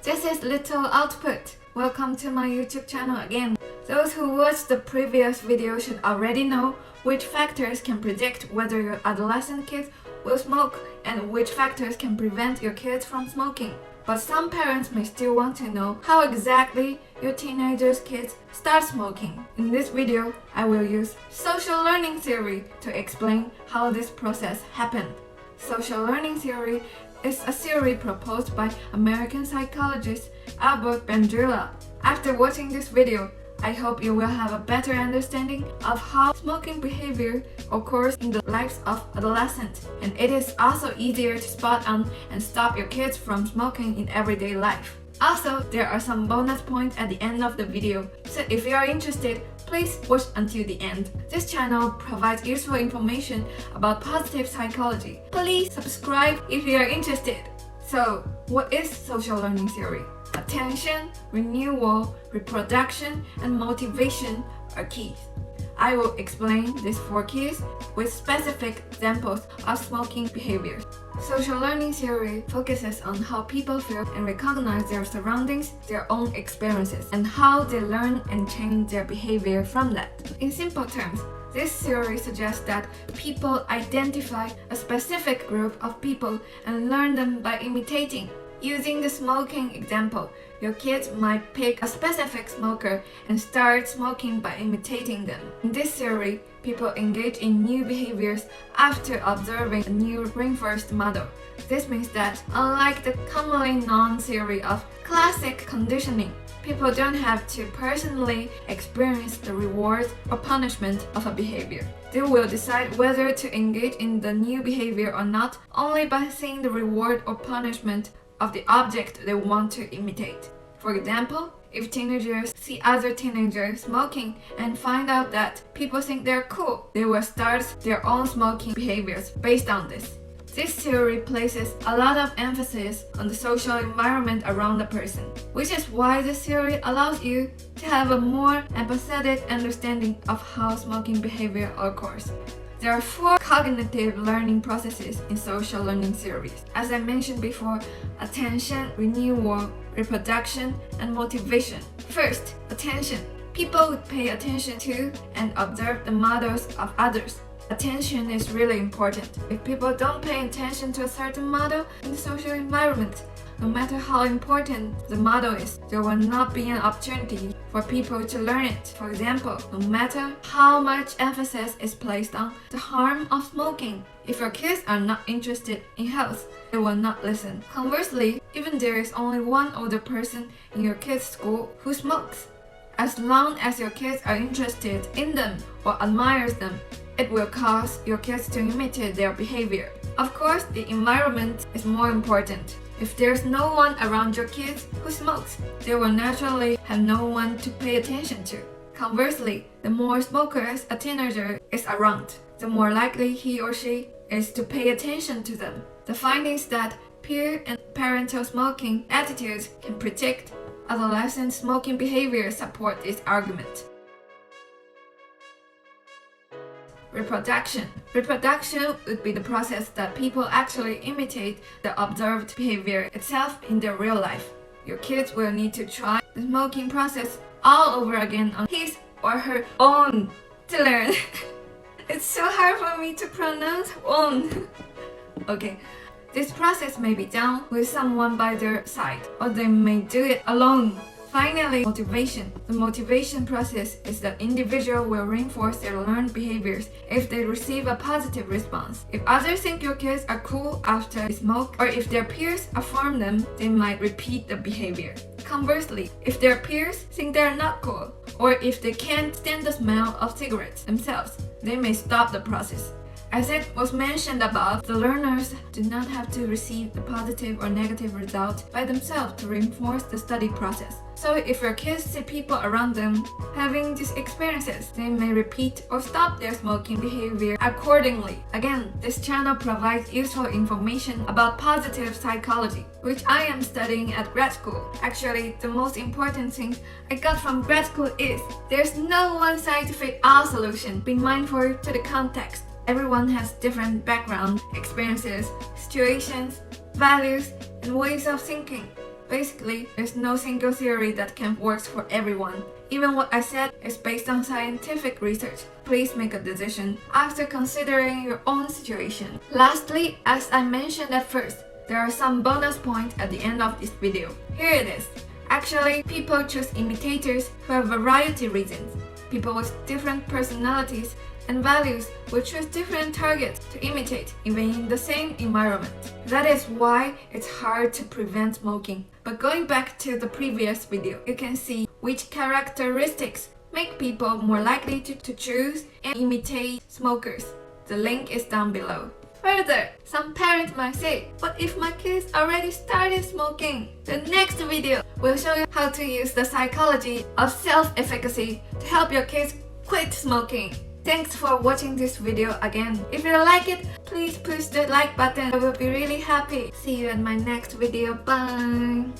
This is Little Output. Welcome to my YouTube channel again. Those who watched the previous video should already know which factors can predict whether your adolescent kids will smoke and which factors can prevent your kids from smoking. But some parents may still want to know how exactly your teenagers' kids start smoking. In this video, I will use social learning theory to explain how this process happened. Social learning theory is a theory proposed by American psychologist Albert Bandura. After watching this video, I hope you will have a better understanding of how smoking behavior occurs in the lives of adolescents, and it is also easier to spot on and stop your kids from smoking in everyday life. Also, there are some bonus points at the end of the video, so if you are interested, please watch until the end. This channel provides useful information about positive psychology. Please subscribe if you are interested. So, what is social learning theory? Attention, renewal, reproduction, and motivation are keys. I will explain these 4 keys with specific examples of smoking behaviors. Social learning theory focuses on how people feel and recognize their surroundings, their own experiences, and how they learn and change their behavior from that. In simple terms, this theory suggests that people identify a specific group of people and learn them by imitating. Using the smoking example, your kids might pick a specific smoker and start smoking by imitating them. In this theory, people engage in new behaviors after observing a new reinforced model. This means that, unlike the commonly known theory of classic conditioning, people don't have to personally experience the reward or punishment of a behavior. They will decide whether to engage in the new behavior or not only by seeing the reward or punishment of the object they want to imitate. For example, if teenagers see other teenagers smoking and find out that people think they're cool, they will start their own smoking behaviors based on this. This theory places a lot of emphasis on the social environment around the person, which is why this theory allows you to have a more empathetic understanding of how smoking behavior occurs. There are 4 cognitive learning processes in social learning theories. As I mentioned before, attention, renewal, reproduction, and motivation. First, attention. People would pay attention to and observe the models of others. Attention is really important. If people don't pay attention to a certain model in the social environment, no matter how important the model is, there will not be an opportunity for people to learn it. For example, no matter how much emphasis is placed on the harm of smoking, if your kids are not interested in health, they will not listen. Conversely, even there is only one older person in your kids' school who smokes, as long as your kids are interested in them or admires them, it will cause your kids to imitate their behavior. Of course, the environment is more important. If there's no one around your kids who smokes, they will naturally have no one to pay attention to. Conversely, the more smokers a teenager is around, the more likely he or she is to pay attention to them. The findings that peer and parental smoking attitudes can predict adolescent smoking behavior support this argument. Reproduction. Reproduction would be the process that people actually imitate the observed behavior itself in their real life. Your kids will need to try the smoking process all over again on his or her own to learn. It's so hard for me to pronounce own. Okay. This process may be done with someone by their side, or they may do it alone. Finally, motivation. The motivation process is that individual will reinforce their learned behaviors if they receive a positive response. If others think your kids are cool after they smoke, or if their peers affirm them, they might repeat the behavior. Conversely, if their peers think they're not cool, or if they can't stand the smell of cigarettes themselves, they may stop the process. As it was mentioned above, the learners do not have to receive the positive or negative result by themselves to reinforce the study process. So if your kids see people around them having these experiences, they may repeat or stop their smoking behavior accordingly. Again, this channel provides useful information about positive psychology, which I am studying at grad school. Actually, the most important thing I got from grad school is there's no one size-fits-all solution. Be mindful to the context. Everyone has different background, experiences, situations, values, and ways of thinking. Basically, there's no single theory that can work for everyone. Even what I said is based on scientific research. Please make a decision after considering your own situation. Lastly, as I mentioned at first, there are some bonus points at the end of this video. Here it is. Actually, people choose imitators for a variety of reasons. People with different personalities and values will choose different targets to imitate, even in the same environment. That is why it's hard to prevent smoking. But going back to the previous video, you can see which characteristics make people more likely to choose and imitate smokers. The link is down below. Further, some parents might say, "What if my kids already started smoking?" The next video will show you how to use the psychology of self-efficacy to help your kids quit smoking. Thanks for watching this video again. If you like it, please push the like button. I will be really happy. See you in my next video. Bye!